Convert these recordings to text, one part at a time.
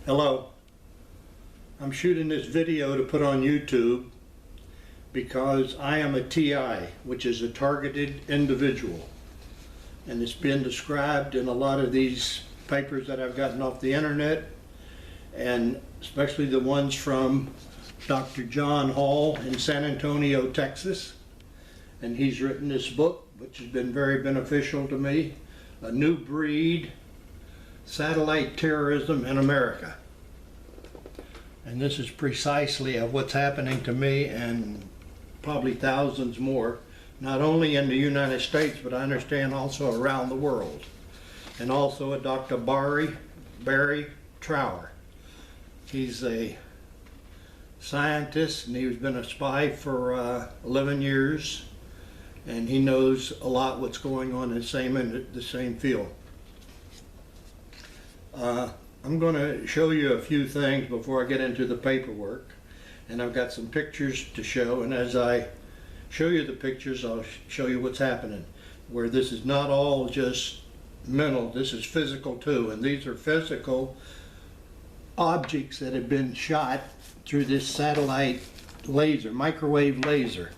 Hello. I'm shooting this video to put on YouTube because I am a TI, which is a targeted individual. And it's been described in a lot of these papers that I've gotten off the internet, and especially the ones from Dr. John Hall in San Antonio, Texas. And he's written this book, which has been very beneficial to me, A New Breed, Satellite Terrorism in America. And this is precisely of what's happening to me and probably thousands more, not only in the United States, but I understand also around the world. And also a Dr. Barrie Trower. He's a scientist and he's been a spy for 11 years, and he knows a lot what's going on in the same field. I'm going to show you a few things before I get into the paperwork, and I've got some pictures to show, and as I show you the pictures I'll show you what's happening, where this is not all just mental, this is physical too, and these are physical objects that have been shot through this satellite laser, microwave laser.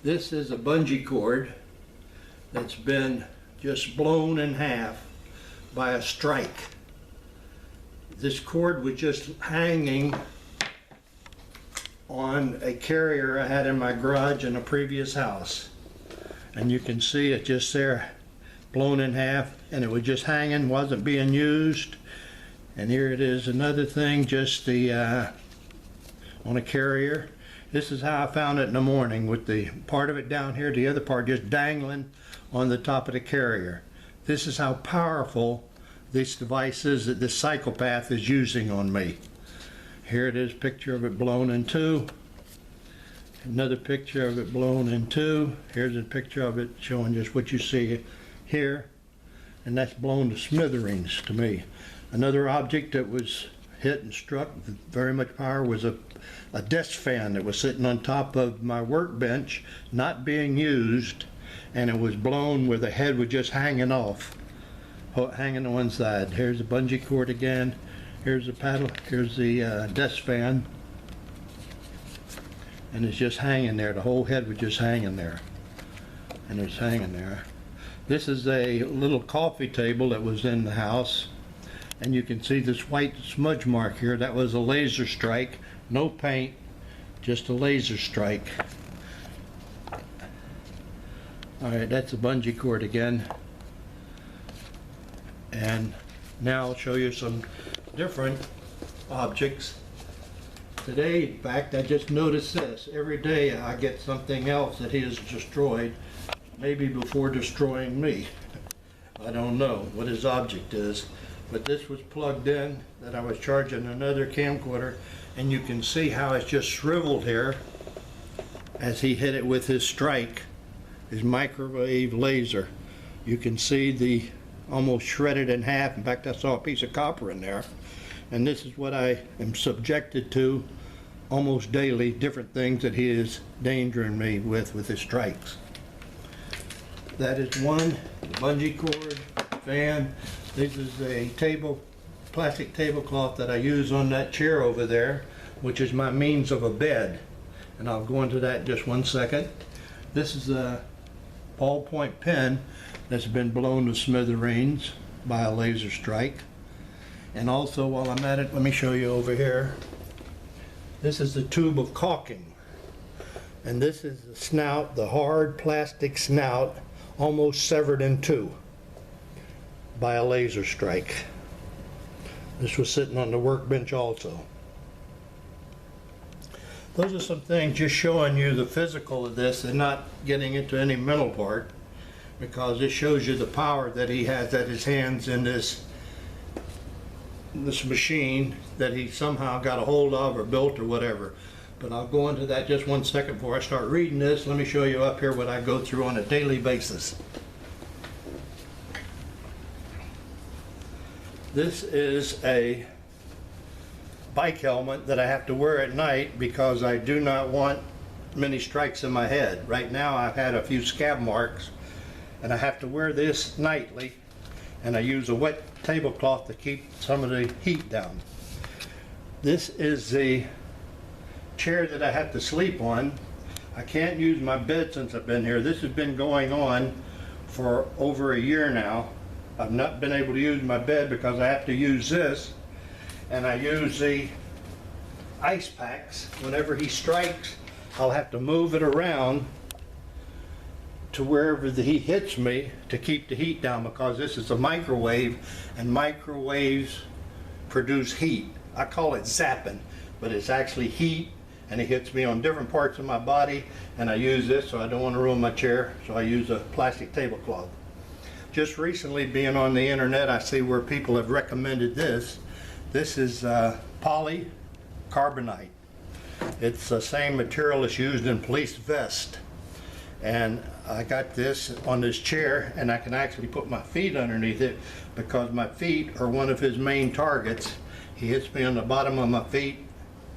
This is a bungee cord that's been just blown in half by a strike. This cord was just hanging on a carrier I had in my garage in a previous house. And you can see it just there, blown in half, and it was just hanging, wasn't being used. And here it is, another thing, just on a carrier. This is how I found it in the morning, with the part of it down here, the other part just dangling on the top of the carrier. This is how powerful this device is that this psychopath is using on me. Here it is, picture of it blown in two. Another picture of it blown in two. Here's a picture of it showing just what you see here. And that's blown to smithereens to me. Another object that was hit and struck with very much power was a desk fan that was sitting on top of my workbench, not being used, and it was blown where the head was just hanging off, hanging on one side. Here's the bungee cord again. Here's the paddle. Here's the desk fan, and it's just hanging there. The whole head was just hanging there, and it's hanging there. This is a little coffee table that was in the house, and you can see this white smudge mark here. That was a laser strike, no paint, just a laser strike. All right, that's a bungee cord again. And now I'll show you some different objects. Today, in fact, I just noticed this. Every day I get something else that he has destroyed, maybe before destroying me. I don't know what his object is, but this was plugged in that I was charging another camcorder, and you can see how it's just shriveled here as he hit it with his strike, his microwave laser. You can see the almost shredded in half. In fact, I saw a piece of copper in there. And this is what I am subjected to almost daily, different things that he is endangering me with his strikes. That is one, the bungee cord, fan. This is a plastic tablecloth that I use on that chair over there, which is my means of a bed. And I'll go into that in just one second. This is a ballpoint pen that's been blown to smithereens by a laser strike. And also, while I'm at it, let me show you over here. This is the tube of caulking. And this is the snout, the hard plastic snout, almost severed in two by a laser strike. This was sitting on the workbench also. Those are some things just showing you the physical of this and not getting into any mental part, because it shows you the power that he has at his hands in this machine that he somehow got a hold of or built or whatever. But I'll go into that just one second before I start reading this. Let me show you up here what I go through on a daily basis. This is a bike helmet that I have to wear at night because I do not want many strikes in my head. Right now I've had a few scab marks, and I have to wear this nightly, and I use a wet tablecloth to keep some of the heat down. This is the chair that I have to sleep on. I can't use my bed since I've been here. This has been going on for over a year now. I've not been able to use my bed because I have to use this, and I use the ice packs. Whenever he strikes, I'll have to move it around to wherever the heat hits me to keep the heat down, because this is a microwave and microwaves produce heat. I call it zapping, but it's actually heat, and it hits me on different parts of my body, and I use this, so I don't want to ruin my chair, so I use a plastic tablecloth. Just recently, being on the internet, I see where people have recommended this. This is polycarbonate. It's the same material that's used in police vests. And I got this on this chair, and I can actually put my feet underneath it because my feet are one of his main targets. He hits me on the bottom of my feet,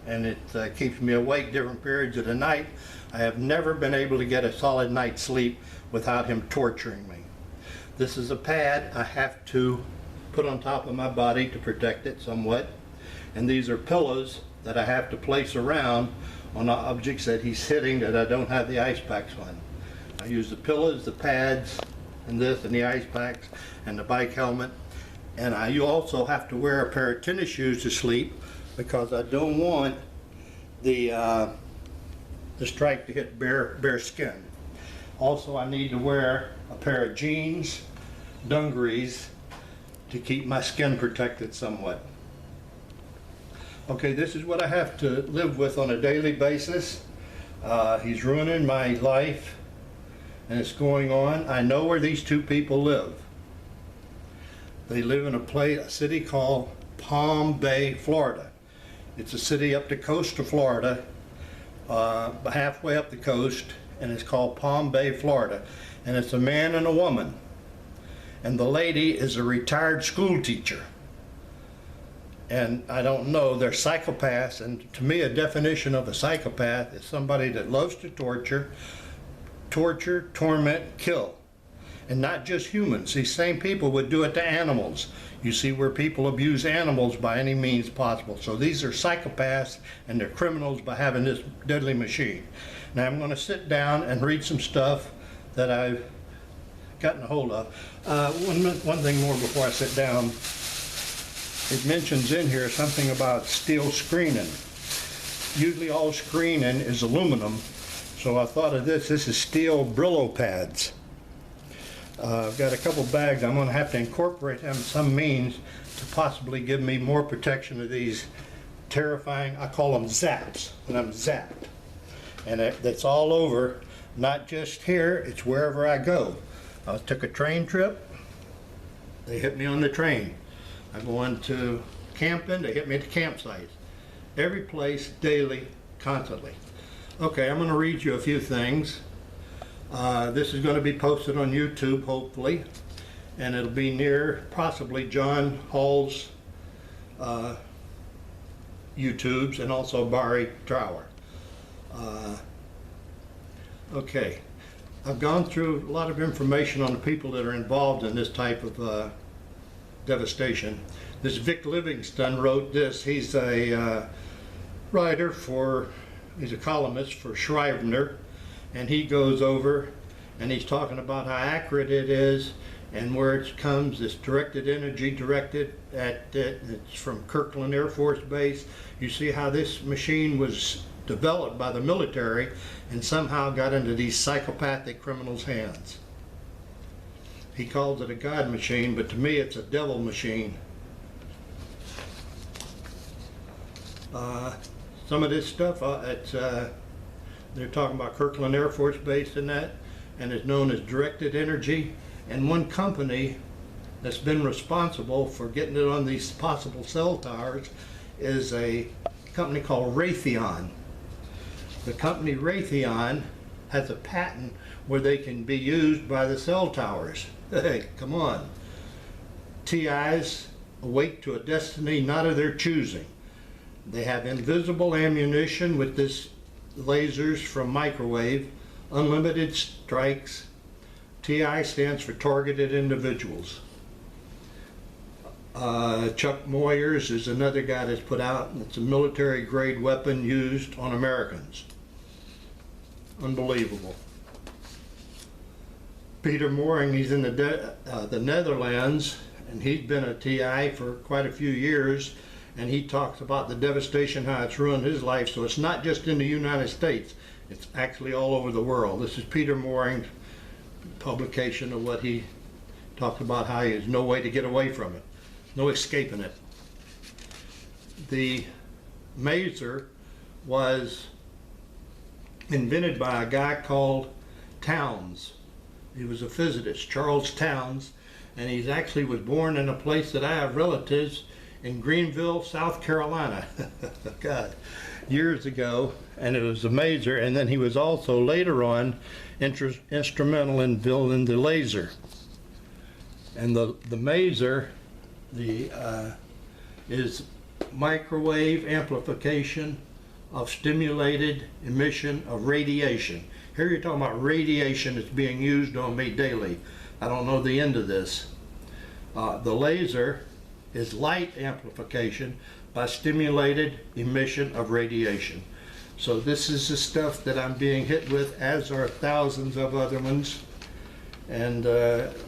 and it keeps me awake different periods of the night. I have never been able to get a solid night's sleep without him torturing me. This is a pad I have to put on top of my body to protect it somewhat. And these are pillows that I have to place around on the objects that he's hitting that I don't have the ice packs on. I use the pillows, the pads, and this, and the ice packs, and the bike helmet. And you also have to wear a pair of tennis shoes to sleep because I don't want the stripe to hit bare skin. Also, I need to wear a pair of jeans, dungarees, to keep my skin protected somewhat. Okay, this is what I have to live with on a daily basis. He's ruining my life, and it's going on. I know where these two people live. They live in a city called Palm Bay, Florida. It's a city up the coast of Florida, halfway up the coast, and it's called Palm Bay, Florida. And it's a man and a woman. And the lady is a retired school teacher. And I don't know, they're psychopaths, and to me a definition of a psychopath is somebody that loves to torture, torment, kill. And not just humans. These same people would do it to animals. You see where people abuse animals by any means possible. So these are psychopaths, and they're criminals by having this deadly machine. Now I'm going to sit down and read some stuff that I've gotten a hold of. One thing more before I sit down. It mentions in here something about steel screening. Usually all screening is aluminum, so I thought of this. This is steel Brillo pads. I've got a couple bags. I'm going to have to incorporate them some means to possibly give me more protection of these terrifying, I call them zaps, when I'm zapped. And that's all over, not just here, it's wherever I go. I took a train trip, they hit me on the train. I go into camping, they hit me at the campsite. Every place, daily, constantly. Okay, I'm going to read you a few things. This is going to be posted on YouTube, hopefully, and it'll be near possibly John Hall's YouTubes, and also Barrie Trower. Okay, I've gone through a lot of information on the people that are involved in this type of devastation. This Vic Livingston wrote this. He's a writer he's a columnist for Scrivener, and he goes over and he's talking about how accurate it is and where it comes. This directed energy directed at it's from Kirkland Air Force Base. You see how this machine was developed by the military and somehow got into these psychopathic criminals' hands. He calls it a God machine, but to me it's a devil machine. Some of this stuff, they're talking about Kirkland Air Force Base and that, and it's known as directed energy. And one company that's been responsible for getting it on these possible cell towers is a company called Raytheon. The company Raytheon has a patent where they can be used by the cell towers. Hey, come on. TIs awake to a destiny not of their choosing. They have invisible ammunition with this lasers from microwave, unlimited strikes. TI stands for targeted individuals. Chuck Moyers is another guy that's put out, and it's a military grade weapon used on Americans. Unbelievable. Peter Mooring, he's in the Netherlands, and he's been a TI for quite a few years, and he talks about the devastation, how it's ruined his life. So it's not just in the United States, it's actually all over the world. This is Peter Mooring's publication of what he talks about, how there's no way to get away from it, no escaping it. The Maser was invented by a guy called Towns. He was a physicist, Charles Towns, and he actually was born in a place that I have relatives in Greenville, South Carolina. God, years ago, and it was a Maser, and then he was also later on instrumental in building the laser. And the Maser is microwave amplification of stimulated emission of radiation. Here you're talking about radiation that's being used on me daily. I don't know the end of this. The laser is light amplification by stimulated emission of radiation. So this is the stuff that I'm being hit with, as are thousands of other ones. And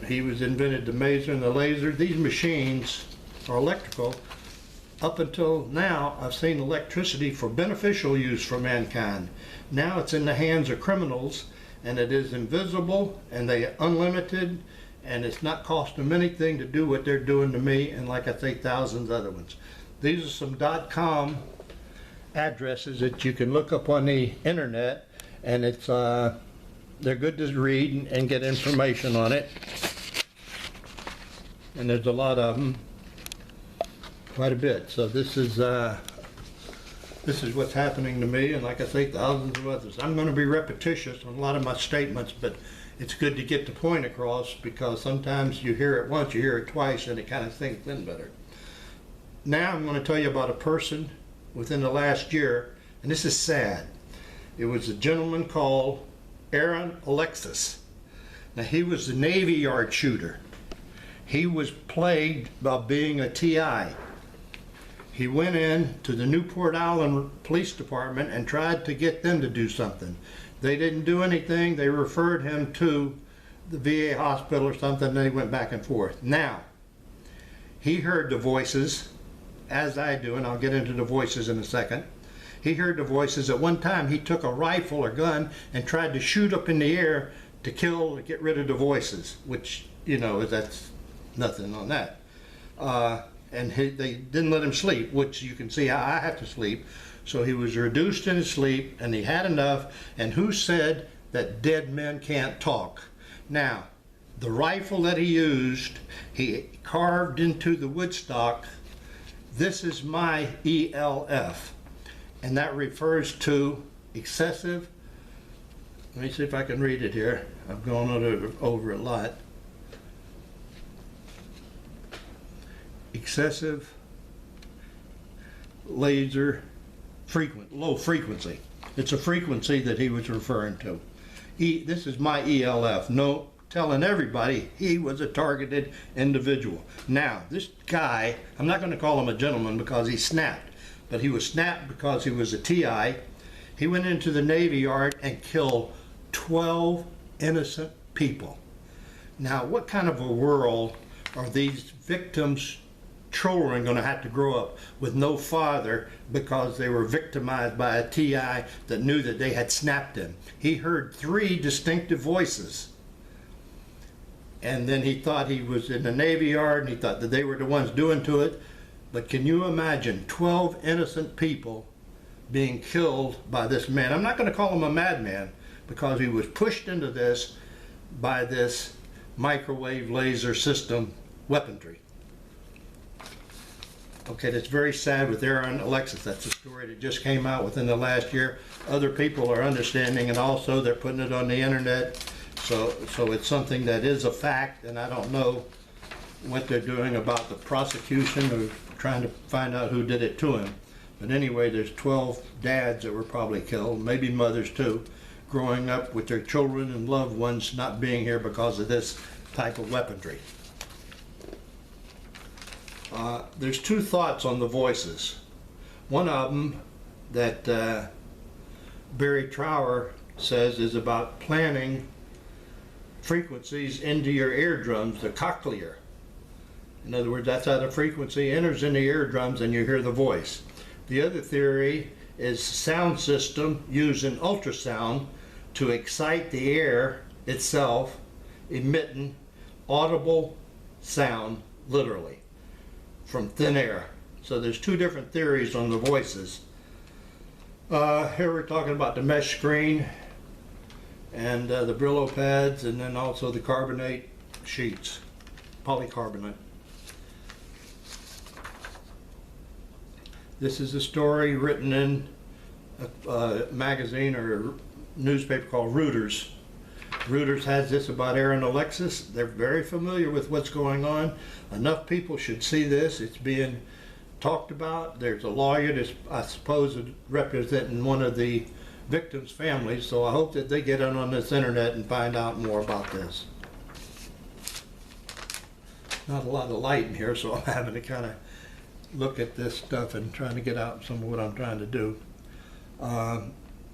he was invented the Maser and the laser. These machines are electrical. Up until now, I've seen electricity for beneficial use for mankind. Now it's in the hands of criminals, and it is invisible, and they are unlimited, and it's not costing them anything to do what they're doing to me, and like I say, thousands of other ones. These are some .com addresses that you can look up on the internet, and it's they're good to read and get information on it. And there's a lot of them. Quite a bit. So this is what's happening to me, and like I say, thousands of others. I'm going to be repetitious on a lot of my statements, but it's good to get the point across, because sometimes you hear it once, you hear it twice, and it kind of sinks in better. Now I'm going to tell you about a person within the last year, and this is sad. It was a gentleman called Aaron Alexis. Now he was the Navy Yard shooter. He was plagued by being a TI. He went in to the Newport Island Police Department and tried to get them to do something. They didn't do anything. They referred him to the VA hospital or something, and they went back and forth. Now, he heard the voices, as I do, and I'll get into the voices in a second. He heard the voices. At one time, he took a rifle or gun and tried to shoot up in the air to get rid of the voices, which, you know, that's nothing on that. And they didn't let him sleep, which you can see how I have to sleep. So he was reduced in his sleep, and he had enough. And who said that dead men can't talk? Now, the rifle that he used, he carved into the woodstock, "This is my ELF." And that refers to excessive, let me see if I can read it here. I've gone over it a lot. Excessive laser low frequency. It's a frequency that he was referring to. This is my ELF. No, telling everybody he was a targeted individual. Now, this guy, I'm not going to call him a gentleman because he snapped, but he was snapped because he was a TI. He went into the Navy Yard and killed 12 innocent people. Now, what kind of a world are these victims' children going to have to grow up with no father because they were victimized by a TI that knew that they had snapped him? He heard 3 distinctive voices, and then he thought he was in the Navy Yard, and he thought that they were the ones doing to it. But can you imagine 12 innocent people being killed by this man? I'm not going to call him a madman, because he was pushed into this by this microwave laser system weaponry. Okay, that's very sad with Aaron Alexis. That's a story that just came out within the last year. Other people are understanding, and also they're putting it on the internet. So it's something that is a fact, and I don't know what they're doing about the prosecution or trying to find out who did it to him. But anyway, there's 12 dads that were probably killed, maybe mothers too, growing up with their children and loved ones not being here because of this type of weaponry. There's two thoughts on the voices. One of them that Barrie Trower says is about planting frequencies into your eardrums, the cochlear. In other words, that's how the frequency enters in the eardrums and you hear the voice. The other theory is sound system using ultrasound to excite the air itself, emitting audible sound, literally, from thin air. So there's two different theories on the voices. Here we're talking about the mesh screen and the Brillo pads, and then also the carbonate sheets, polycarbonate. This is a story written in a magazine or newspaper called Reuters. Reuters has this about Aaron Alexis. They're very familiar with what's going on. Enough people should see this. It's being talked about. There's a lawyer that's, I suppose, representing one of the victims' families, so I hope that they get on this internet and find out more about this. Not a lot of light in here, so I'm having to kind of look at this stuff and trying to get out some of what I'm trying to do. And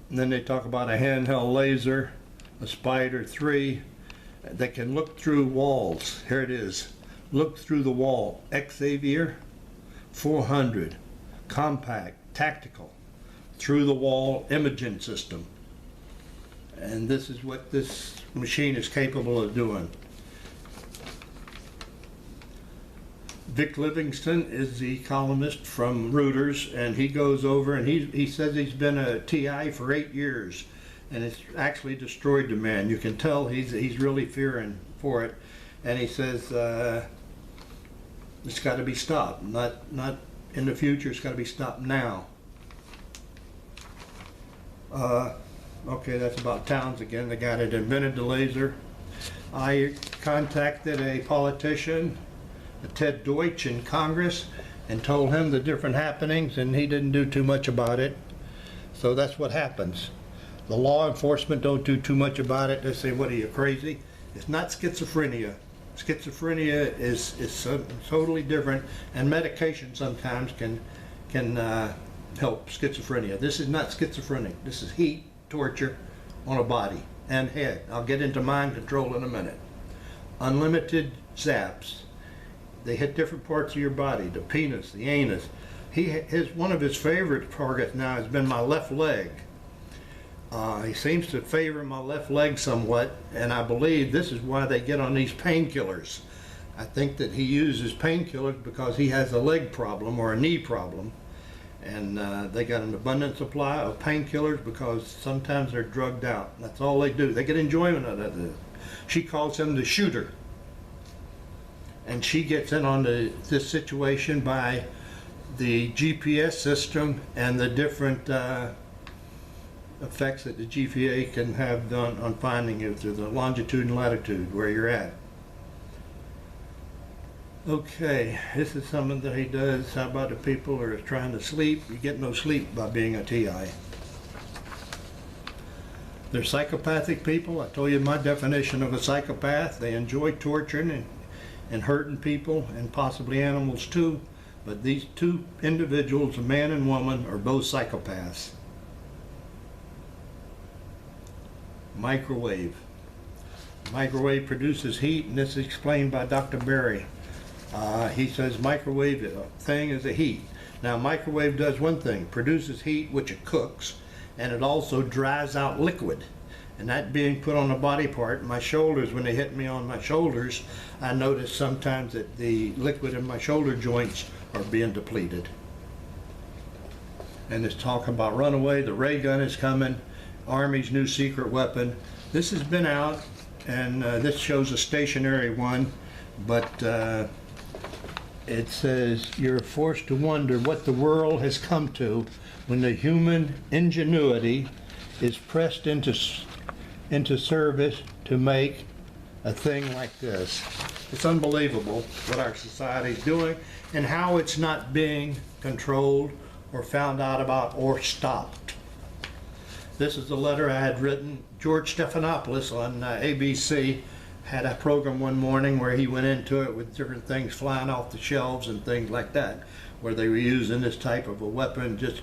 then they talk about a handheld laser, a Spider 3 that can look through walls. Here it is. Look through the wall. Xavier 400. Compact, tactical, through the wall imaging system. And this is what this machine is capable of doing. Vic Livingston is the columnist from Reuters, and he goes over and he says he's been a TI for 8 years, and it's actually destroyed the man. You can tell he's really fearing for it, and he says it's got to be stopped. Not in the future. It's got to be stopped now. Okay, that's about Towns again, the guy that invented the laser. I contacted a politician, Ted Deutsch, in Congress, and told him the different happenings, and he didn't do too much about it. So that's what happens. The law enforcement don't do too much about it. They say, what are you, crazy? It's not schizophrenia. Schizophrenia is totally different, and medication sometimes can help schizophrenia. This is not schizophrenic. This is heat torture on a body and head. I'll get into mind control in a minute. Unlimited zaps. They hit different parts of your body, the penis, the anus. One of his favorite targets now has been my left leg. He seems to favor my left leg somewhat, and I believe this is why they get on these painkillers. I think that he uses painkillers because he has a leg problem or a knee problem, and they got an abundant supply of painkillers because sometimes they're drugged out. That's all they do. They get enjoyment out of it. She calls him the shooter. And she gets in on this situation by the GPS system and the different effects that the GPA can have done on finding you through the longitude and latitude where you're at. Okay, this is something that he does. How about the people who are trying to sleep? You get no sleep by being a TI. They're psychopathic people. I told you my definition of a psychopath. They enjoy torturing and hurting people, and possibly animals too, but these two individuals, a man and woman, are both psychopaths. Microwave. Microwave produces heat, and this is explained by Dr. Barrie. He says microwave thing is a heat. Now microwave does one thing, produces heat, which it cooks, and it also dries out liquid. And that being put on a body part, my shoulders, when they hit me on my shoulders, I notice sometimes that the liquid in my shoulder joints are being depleted. And it's talking about runaway, the ray gun is coming, Army's new secret weapon. This has been out, and this shows a stationary one, but it says you're forced to wonder what the world has come to when the human ingenuity is pressed into service to make a thing like this. It's unbelievable what our society is doing and how it's not being controlled or found out about or stopped. This is the letter I had written. George Stephanopoulos on ABC had a program one morning where he went into it with different things flying off the shelves and things like that, where they were using this type of a weapon just